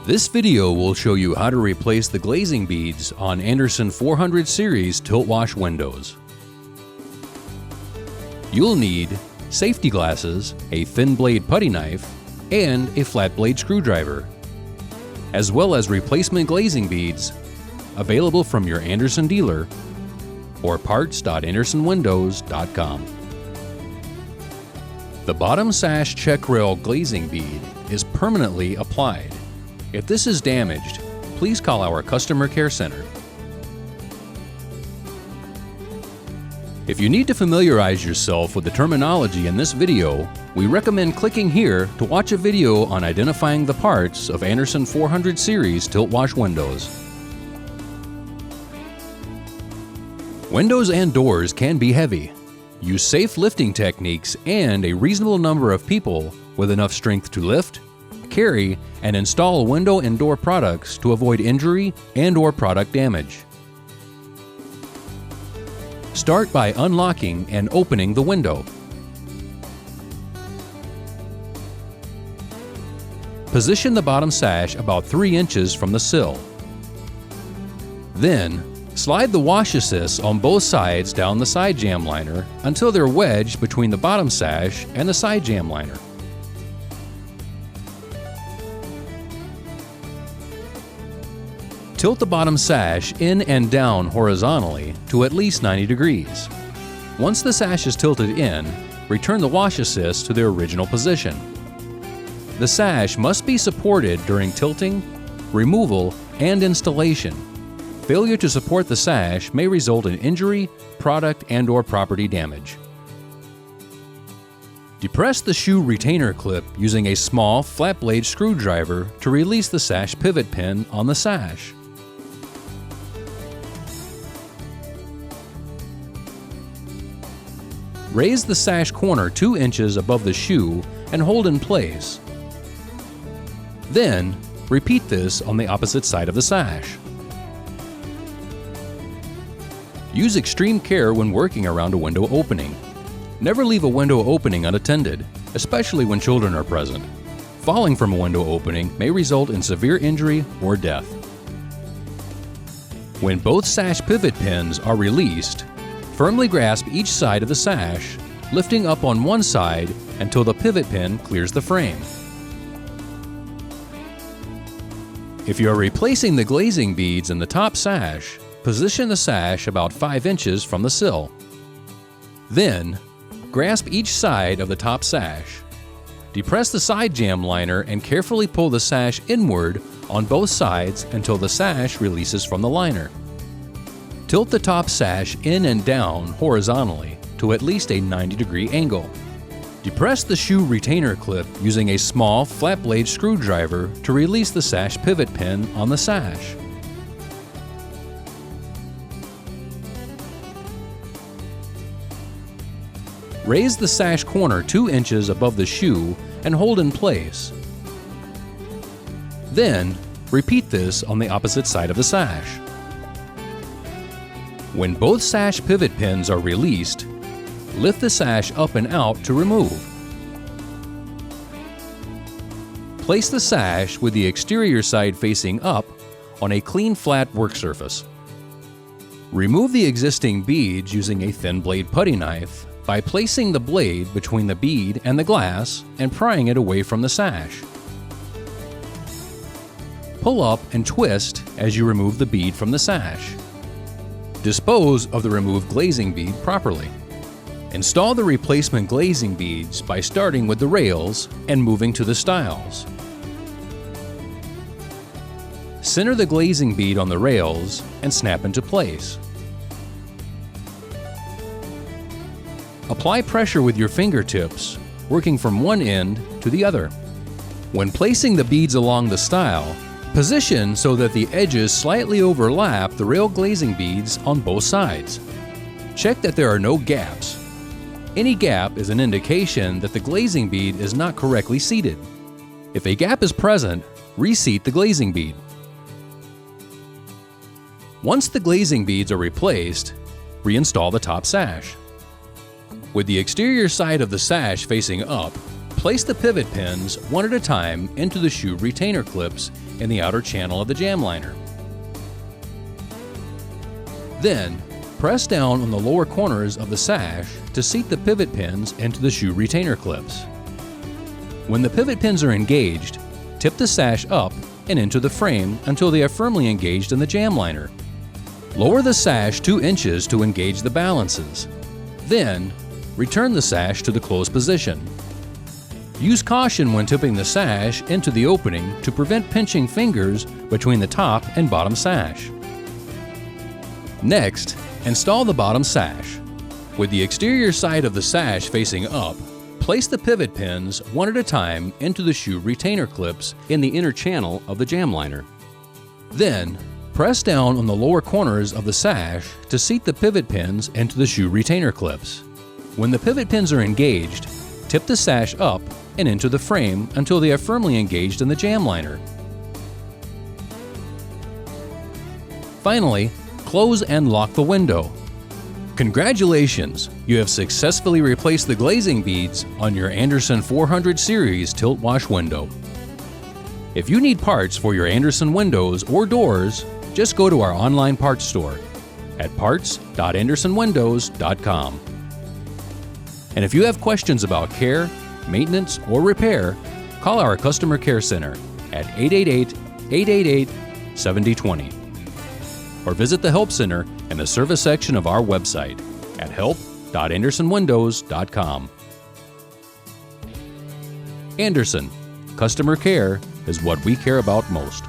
This video will show you how to replace the glazing beads on Andersen 400 series tilt wash windows. You'll need safety glasses, a thin blade putty knife, and a flat blade screwdriver, as well as replacement glazing beads available from your Andersen dealer or parts.andersenwindows.com. The bottom sash check rail glazing bead is permanently applied. If this is damaged, please call our customer care center. If you need to familiarize yourself with the terminology in this video, we recommend clicking here to watch a video on identifying the parts of Andersen 400 series tilt wash windows. Windows and doors can be heavy. Use safe lifting techniques and a reasonable number of people with enough strength to lift, carry, and install window and door products to avoid injury and/or product damage. Start by unlocking and opening the window. Position the bottom sash about 3 inches from the sill. Then, slide the wash assist on both sides down the side jamb liner until they're wedged between the bottom sash and the side jamb liner. Tilt the bottom sash in and down horizontally to at least 90 degrees. Once the sash is tilted in, return the wash assist to their original position. The sash must be supported during tilting, removal, and installation. Failure to support the sash may result in injury, product, and/or property damage. Depress the shoe retainer clip using a small flat blade screwdriver to release the sash pivot pin on the sash. Raise the sash corner 2 inches above the shoe and hold in place. Then, repeat this on the opposite side of the sash. Use extreme care when working around a window opening. Never leave a window opening unattended, especially when children are present. Falling from a window opening may result in severe injury or death. When both sash pivot pins are released, firmly grasp each side of the sash, lifting up on one side until the pivot pin clears the frame. If you are replacing the glazing beads in the top sash, position the sash about 5 inches from the sill. Then, grasp each side of the top sash. Depress the side jamb liner and carefully pull the sash inward on both sides until the sash releases from the liner. Tilt the top sash in and down horizontally to at least a 90-degree angle. Depress the shoe retainer clip using a small flat blade screwdriver to release the sash pivot pin on the sash. Raise the sash corner 2 inches above the shoe and hold in place. Then, repeat this on the opposite side of the sash. When both sash pivot pins are released, lift the sash up and out to remove. Place the sash with the exterior side facing up on a clean flat work surface. Remove the existing beads using a thin blade putty knife by placing the blade between the bead and the glass and prying it away from the sash. Pull up and twist as you remove the bead from the sash. Dispose of the removed glazing bead properly. Install the replacement glazing beads by starting with the rails and moving to the stiles. Center the glazing bead on the rails and snap into place. Apply pressure with your fingertips, working from one end to the other. When placing the beads along the stile, position so that the edges slightly overlap the rail glazing beads on both sides. Check that there are no gaps. Any gap is an indication that the glazing bead is not correctly seated. If a gap is present, reseat the glazing bead. Once the glazing beads are replaced, reinstall the top sash. With the exterior side of the sash facing up, Place the pivot pins one at a time into the shoe retainer clips in the outer channel of the jam liner. Then, press down on the lower corners of the sash to seat the pivot pins into the shoe retainer clips. When the pivot pins are engaged, tip the sash up and into the frame until they are firmly engaged in the jam liner. Lower the sash 2 inches to engage the balances. Then, return the sash to the closed position. Use caution when tipping the sash into the opening to prevent pinching fingers between the top and bottom sash. Next, install the bottom sash. With the exterior side of the sash facing up, place the pivot pins one at a time into the shoe retainer clips in the inner channel of the jam liner. Then, press down on the lower corners of the sash to seat the pivot pins into the shoe retainer clips. When the pivot pins are engaged, tip the sash up and into the frame until they are firmly engaged in the jam liner. Finally, close and lock the window. Congratulations! You have successfully replaced the glazing beads on your Andersen 400 series tilt wash window. If you need parts for your Andersen windows or doors, just go to our online parts store at parts.andersenwindows.com. And if you have questions about care, maintenance, or repair, call our customer care center at 888-888-7020. Or visit the Help Center in the service section of our website at help.andersenwindows.com. Andersen, customer care is what we care about most.